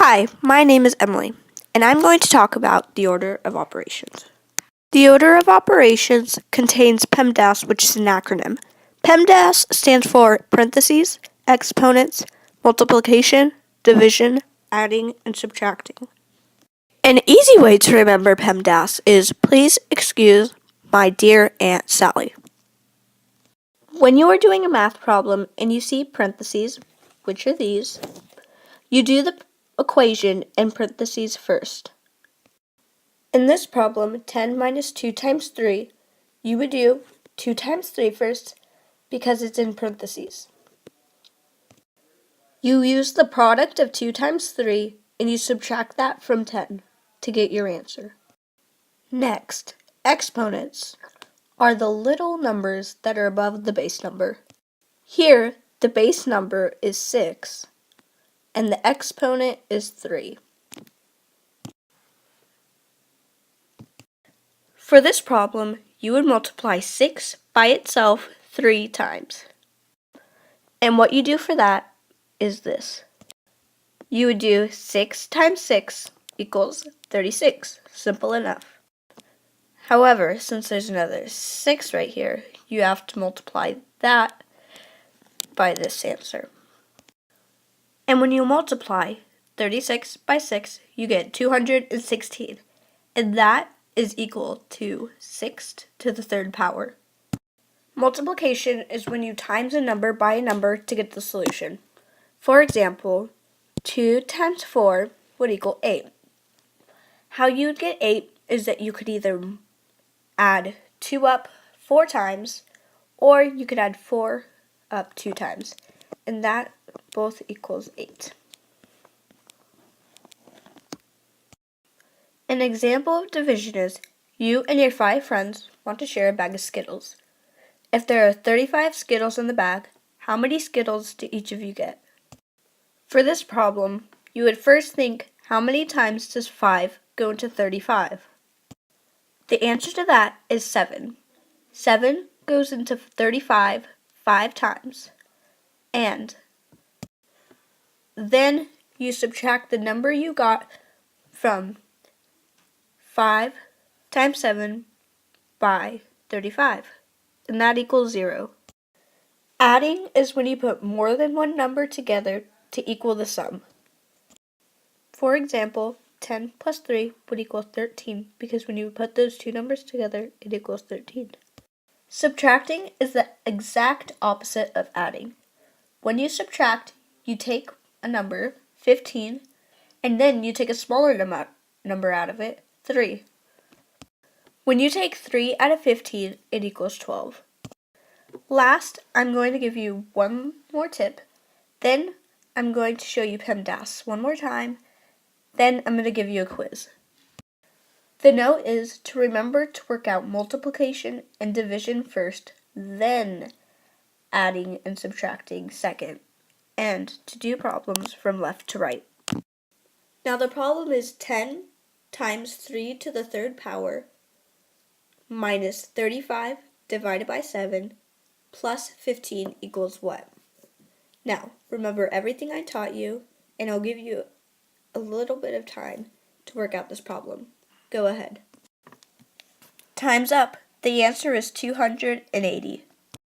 Hi, my name is Emily, and I'm going to talk about the order of operations. The order of operations contains PEMDAS, which is an acronym. PEMDAS stands for parentheses, exponents, multiplication, division, adding, and subtracting. An easy way to remember PEMDAS is please excuse my dear Aunt Sally. When you are doing a math problem and you see parentheses, which are these, you do the equation in parentheses first. In this problem, 10 minus 2 times 3, you would do 2 times 3 first because it's in parentheses. You use the product of 2 times 3 and you subtract that from 10 to get your answer. Next, exponents are the little numbers that are above the base number. Here, the base number is 6 and the exponent is 3. For this problem, you would multiply 6 by itself 3 times. And what you do for that is this. You would do 6 times 6 equals 36. Simple enough. However, since there's another 6 right here, you have to multiply that by this answer. And when you multiply 36 by 6, you get 216. And that is equal to 6 to the third power. Multiplication is when you times a number by a number to get the solution. For example, 2 times 4 would equal 8. How you would get 8 is that you could either add 2 up 4 times, or you could add 4 up 2 times, and that both equals 8. An example of division is you and your 5 friends want to share a bag of Skittles. If there are 35 Skittles in the bag, how many Skittles do each of you get? For this problem, you would first think, how many times does 5 go into 35? The answer to that is 7. 7 goes into 35 5 times. And then you subtract the number you got from 5 times 7 by 35. And that equals 0. Adding is when you put more than one number together to equal the sum. For example, 10 plus 3 would equal 13 because when you put those two numbers together, it equals 13. Subtracting is the exact opposite of adding. When you subtract, you take a number, 15, and then you take a smaller number out of it, 3. When you take 3 out of 15, it equals 12. Last, I'm going to give you one more tip. Then I'm going to show you PEMDAS one more time. Then I'm going to give you a quiz. The note is to remember to work out multiplication and division first, then adding and subtracting second, and to do problems from left to right. Now the problem is 10 times 3 to the third power minus 35 divided by 7 plus 15 equals what? Now, remember everything I taught you, and I'll give you a little bit of time to work out this problem. Go ahead. Time's up. The answer is 280.